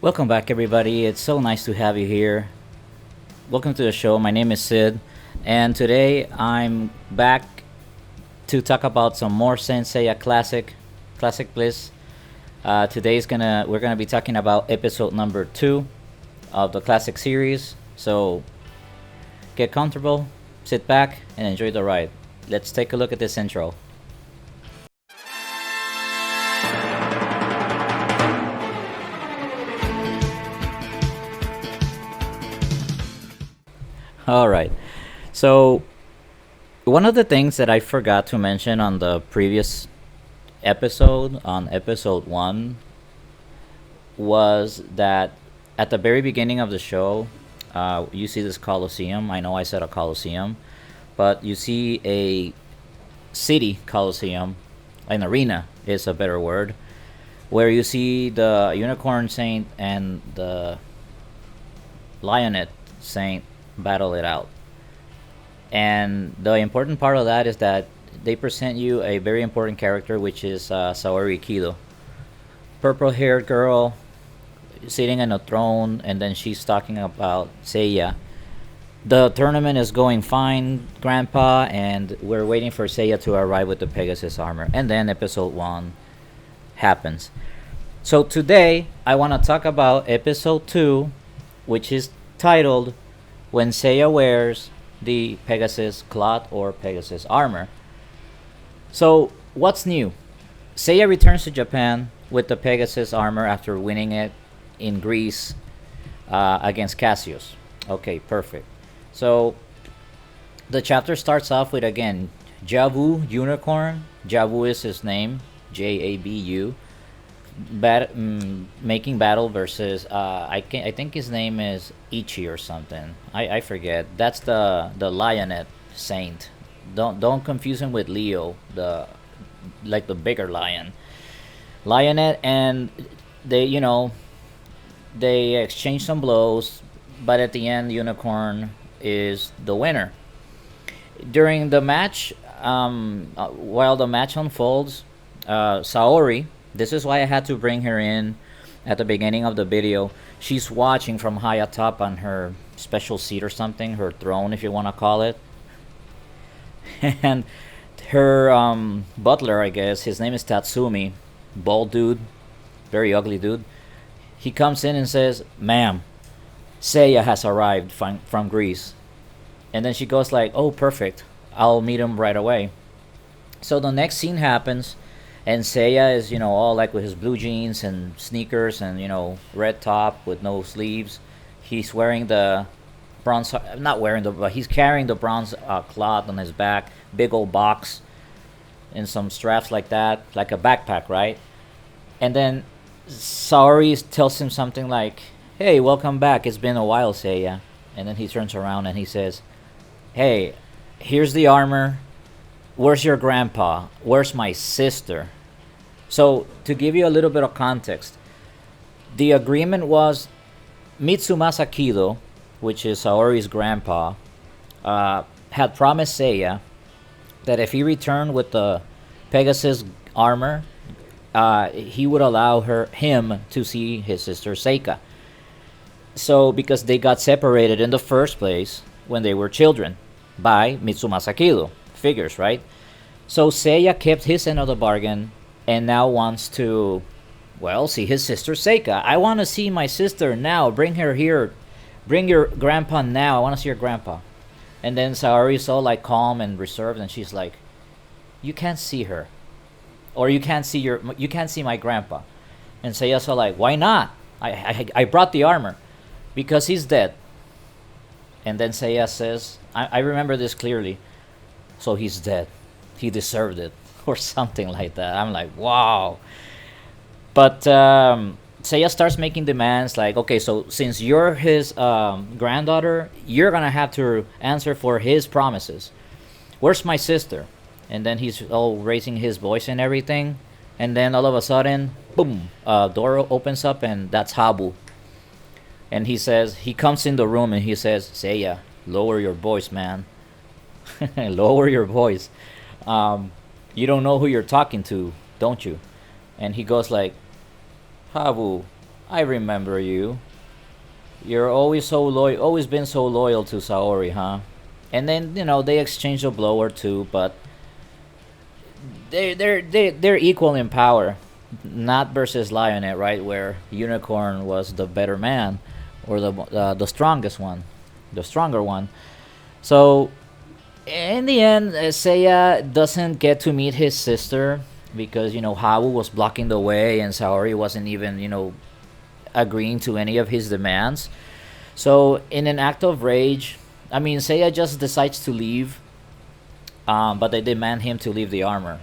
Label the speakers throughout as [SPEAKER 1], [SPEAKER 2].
[SPEAKER 1] Welcome back, everybody. It's so nice to have you here. Welcome to the show. My name is Sid, and today I'm back to talk about some more Seiya Classic Bliss. Today's gonna we're gonna be talking about episode number 2 of the classic series. So get comfortable, sit back, and enjoy the ride. Let's take a look at this intro. All right. So one of the things that I forgot to mention on the previous episode, on episode 1, was that at the very beginning of the show, you see this coliseum. I know I said a coliseum, but you see a city coliseum, an arena is a better word, where you see the unicorn saint and the lionette saint battle it out. And the important part of that is that they present you a very important character, which is Saori Kido, purple-haired girl sitting on a throne, and then she's talking about Seiya. The tournament is going fine, Grandpa, and we're waiting for Seiya to arrive with the Pegasus armor. And then episode 1 happens. So today, I want to talk about episode 2, which is titled When Seiya Wears the Pegasus Cloth or Pegasus Armor. So, what's new? Seiya returns to Japan with the Pegasus armor after winning it in Greece against Cassius. Okay, perfect. So, the chapter starts off with again Jabu Unicorn. Jabu is his name, Jabu. Making battle versus I think his name is Ichi or something. I forget. That's the lionette saint. Don't confuse him with Leo, the bigger lion. Lionette, and they exchange some blows, but at the end Unicorn is the winner. During the match, while the match unfolds, Saori, this is why I had to bring her in at the beginning of the video. She's watching from high atop on her special seat or something, her throne, if you want to call it. And her butler, I guess, his name is Tatsumi, bald dude, very ugly dude. He comes in and says, "Ma'am, Seiya has arrived from Greece." And then she goes like, "Oh, perfect. I'll meet him right away." So the next scene happens, and Seiya is, all like with his blue jeans and sneakers and, red top with no sleeves. He's wearing the bronze, not wearing the, but he's carrying the bronze cloth on his back, big old box, and some straps like that, like a backpack, right? And then Saori tells him something like, "Hey, welcome back. It's been a while, Seiya." And then he turns around and he says, "Hey, here's the armor. Where's your grandpa? Where's my sister?" So, to give you a little bit of context, the agreement was Mitsumasa Kido, which is Saori's grandpa, had promised Seiya that if he returned with the Pegasus armor, he would allow him to see his sister Seika. So, because they got separated in the first place when they were children by Mitsumasa Kido, figures, right? So Seiya kept his end of the bargain and now wants to, see his sister Seika. "I want to see my sister now. Bring her here. Bring your grandpa now. I want to see your grandpa." And then Saori is so like calm and reserved, and she's like, "You can't see her, or you can't see my grandpa." And Seiya's so like, "Why not? I brought the armor because he's dead." And then Seiya says, I remember this clearly. "So he's dead. He deserved it," or something like that. I'm like, wow. But Seiya starts making demands like, "Okay, so since you're his granddaughter, you're gonna have to answer for his promises. Where's my sister?" And then he's all raising his voice and everything. And then all of a sudden, boom, door opens up, and that's Habu. And he comes in the room and he says, "Seiya, lower your voice, man." Lower your voice. You don't know who you're talking to, don't you? And he goes like, "Habu, I remember you. You're always so loyal, always been so loyal to Saori, huh? And then they exchange a blow or two, but they're equal in power, not versus Lionett, right? Where Unicorn was the better man, or the strongest one, the stronger one. So in the end, Seiya doesn't get to meet his sister because Hawu was blocking the way and Saori wasn't even agreeing to any of his demands. So in an act of rage, I mean Seiya just decides to leave, but they demand him to leave the armor,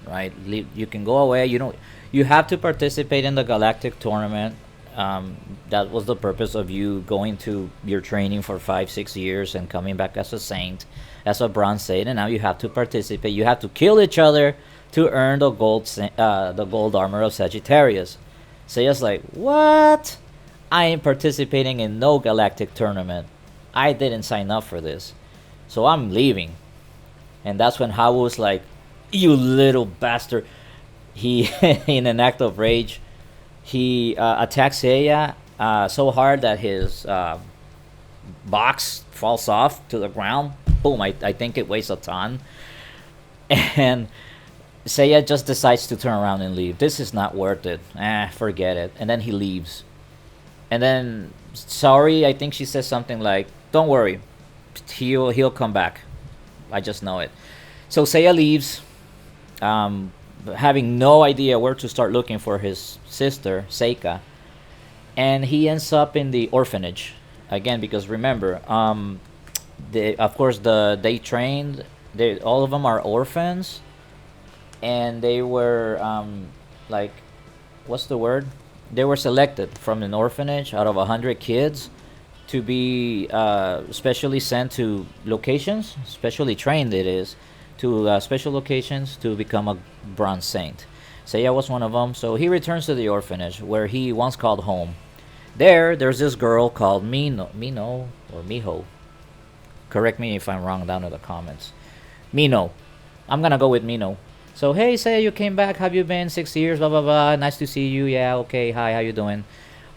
[SPEAKER 1] right? You can go away. You have to participate in the galactic tournament. That was the purpose of you going to your training for 5-6 years and coming back as a saint, as a bronze saint, and now you have to participate. You have to kill each other to earn the gold armor of Sagittarius. Seiya's like, what? I ain't participating in no galactic tournament. I didn't sign up for this, so I'm leaving. And that's when Hawu's like, you little bastard. He, in an act of rage, he attacks Seiya so hard that his box falls off to the ground. Boom, I think it weighs a ton. And Seiya just decides to turn around and leave. This is not worth it. Forget it. And then he leaves. And then Saori, I think she says something like, don't worry, he'll come back. I just know it. So Seiya leaves, having no idea where to start looking for his sister, Seika. And he ends up in the orphanage. Again, because remember, of course, they trained, all of them are orphans. And they were, like, what's the word? They were selected from an orphanage out of 100 kids to be specially sent to locations, specially trained it is, to special locations to become a bronze saint. Seiya was one of them, so he returns to the orphanage where he once called home. There's this girl called Mino or Miho. Correct me if I'm wrong down in the comments. Mino. I'm gonna go with Mino. So, hey, Seiya, you came back. Have you been 6 years? Blah, blah, blah. Nice to see you. Yeah, okay. Hi, how you doing?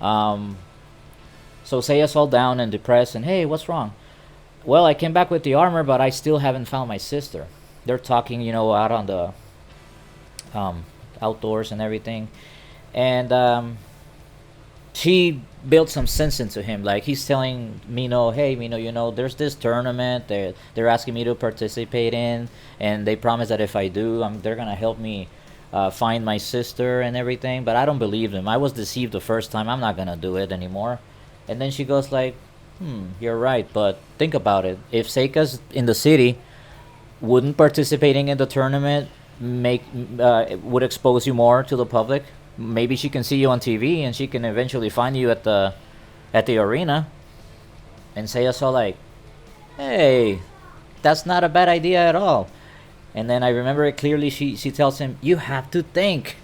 [SPEAKER 1] So Seiya's all down and depressed. And, hey, what's wrong? Well, I came back with the armor, but I still haven't found my sister. They're talking, out on the outdoors and everything. And she built some sense into him. Like, he's telling Mino, hey, Mino, there's this tournament they're asking me to participate in, and they promise that if I do, they're gonna help me find my sister and everything. But I don't believe them. I was deceived the first time. I'm not gonna do it anymore. And then she goes like, you're right, but think about it. If Seika's in the city, wouldn't participating in the tournament would expose you more to the public? Maybe she can see you on TV and she can eventually find you at the arena. And Seiya's all like, hey, that's not a bad idea at all. And then I remember it clearly. She tells him, you have to think.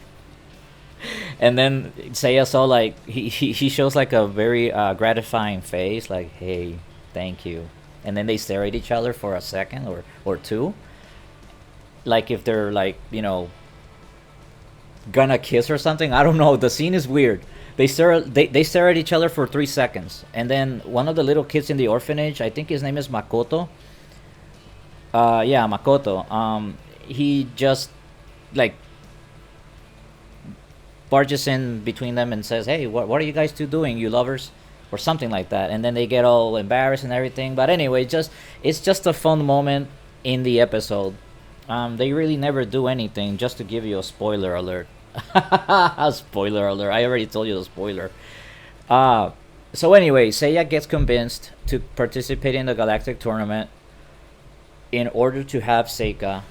[SPEAKER 1] And then Seiya's all like, he shows like a very gratifying face, like, hey, thank you. And then they stare at each other for a second or two, like if they're like gonna kiss or something. I don't know. The scene is weird. They stare at each other for 3 seconds, and then one of the little kids in the orphanage, I think his name is Makoto. Yeah, Makoto. He just like barges in between them and says, hey, what are you guys two doing, you lovers? Or something like that. And then they get all embarrassed and everything. But anyway, it's just a fun moment in the episode. They really never do anything, just to give you a spoiler alert. A spoiler alert. I already told you the spoiler. So anyway, Seiya gets convinced to participate in the galactic tournament in order to have Seika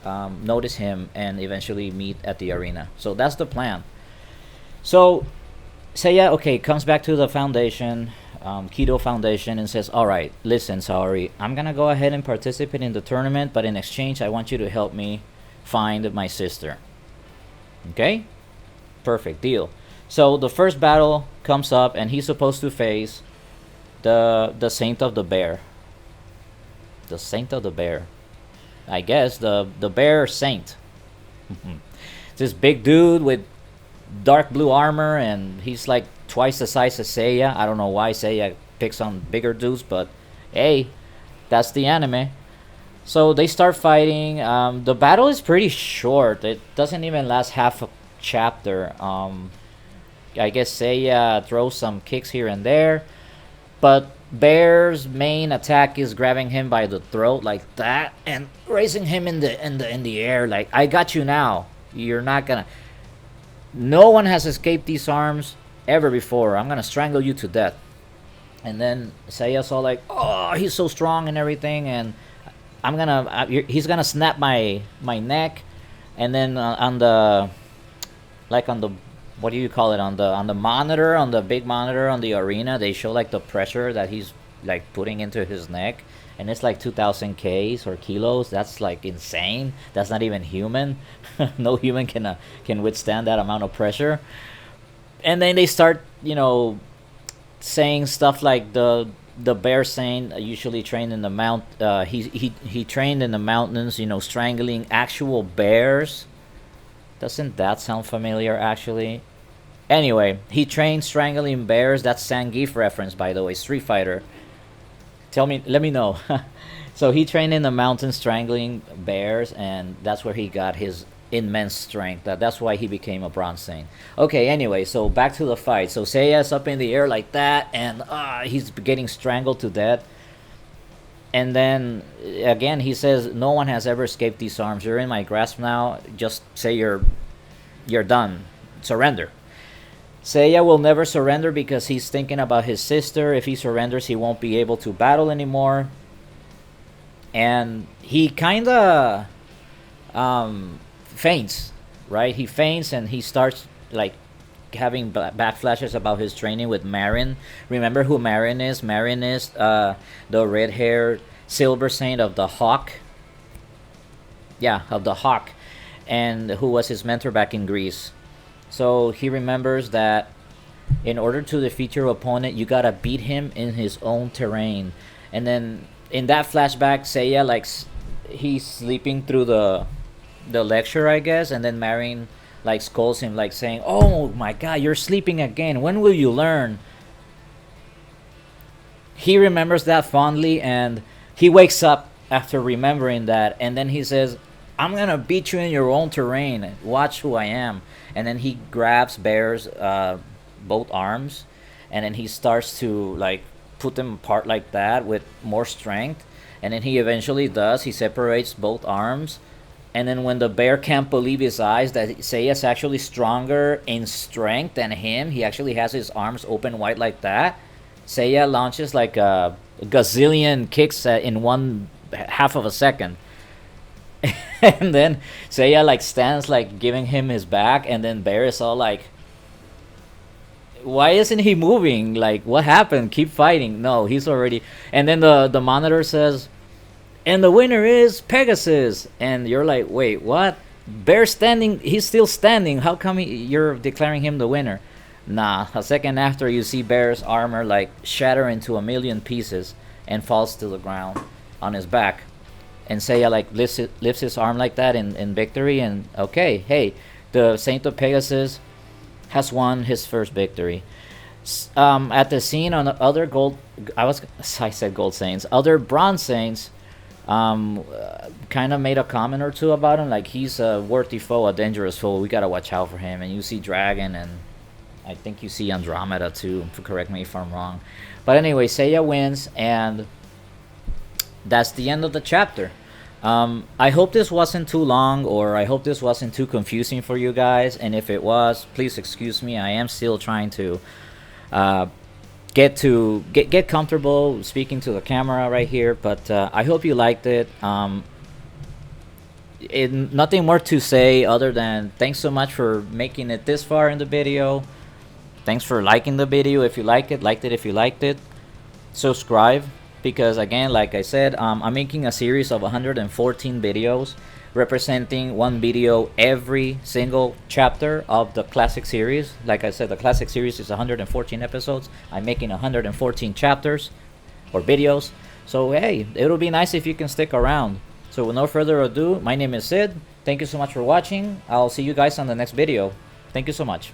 [SPEAKER 1] notice him and eventually meet at the arena. So that's the plan. So Seiya, comes back to the foundation, Kido Foundation, and says, alright, listen, Saori, I'm gonna go ahead and participate in the tournament, but in exchange, I want you to help me find my sister. Okay? Perfect, deal. So the first battle comes up, and he's supposed to face the Saint of the Bear. The Saint of the Bear. I guess the Bear Saint. It's this big dude with dark blue armor, and he's like twice the size of Seiya. I don't know why Seiya picks on bigger dudes, but hey, that's the anime. So they start fighting. The battle is pretty short. It doesn't even last half a chapter. I guess Seiya throws some kicks here and there, but Bear's main attack is grabbing him by the throat like that and raising him in the air like, I got you now. You're not gonna. No one has escaped these arms ever before. I'm gonna strangle you to death. And then Seiya's all like, oh, he's so strong and everything, and he's gonna snap my neck. And then on the, like on the, what do you call it, on the monitor, on the big monitor on the arena, they show like the pressure that he's like putting into his neck, and it's like 2,000 Ks or kilos. That's like insane. That's not even human. No human can withstand that amount of pressure. And then they start, saying stuff like the bear saying, usually trained in the he trained in the mountains, strangling actual bears. Doesn't that sound familiar, actually? Anyway, he trained strangling bears. That's Zangief reference, by the way. Street Fighter. Let me know. So he trained in the mountains strangling bears, and that's where he got his immense strength. That's why he became a Bronze Saint. Okay, anyway, so back to the fight. So Seiya's up in the air like that, and he's getting strangled to death. And then, again, he says, no one has ever escaped these arms. You're in my grasp now. Just say you're done. Surrender. Seiya will never surrender because he's thinking about his sister. If he surrenders, he won't be able to battle anymore. And he kind of faints, right? He faints and he starts, like, having backflashes about his training with Marin. Remember who Marin is? Marin is the red-haired Silver Saint of the Hawk. Yeah, of the Hawk. And who was his mentor back in Greece. So he remembers that in order to defeat your opponent, you gotta beat him in his own terrain. And then in that flashback, Seiya, like, he's sleeping through the lecture, I guess, and then Marin like scolds him, like saying, oh my god, you're sleeping again, when will you learn? He remembers that fondly, and he wakes up after remembering that, and then he says, I'm gonna beat you in your own terrain, watch who I am. And then he grabs Bear's both arms, and then he starts to like put them apart like that with more strength. And then he eventually does, he separates both arms. And then when the bear can't believe his eyes that Seiya's actually stronger in strength than him, he actually has his arms open wide like that. Seiya launches like a gazillion kicks in one half of a second. And then Seiya like stands like giving him his back, and then Bear is all like, why isn't he moving? Like, what happened? Keep fighting. No, he's already. And then the monitor says, and the winner is Pegasus. And you're like, wait, what? Bear standing, he's still standing. How come you're declaring him the winner? Nah, a second after, you see Bear's armor like shatter into a million pieces and falls to the ground on his back. And Seiya like lifts his arm like that in victory, and okay, hey, the Saint of Pegasus has won his first victory. At the scene on the other I said gold saints, other bronze saints, kind of made a comment or two about him, like he's a worthy foe, a dangerous foe. We gotta watch out for him. And you see Dragon, and I think you see Andromeda too. Correct me if I'm wrong. But anyway, Seiya wins, and that's the end of the chapter. I hope this wasn't too long, or I hope this wasn't too confusing for you guys. And if it was, please excuse me. I am still trying to get comfortable speaking to the camera right here. But I hope you liked it. Nothing more to say other than thanks so much for making it this far in the video. Thanks for liking the video if you liked it if you liked it. Subscribe, because again, like I said, I'm making a series of 114 videos representing one video every single chapter of the classic series. Like I said, the classic series is 114 episodes. I'm making 114 chapters or videos. So hey, it'll be nice if you can stick around. So with no further ado, my name is Sid. Thank you so much for watching. I'll see you guys on the next video. Thank you so much.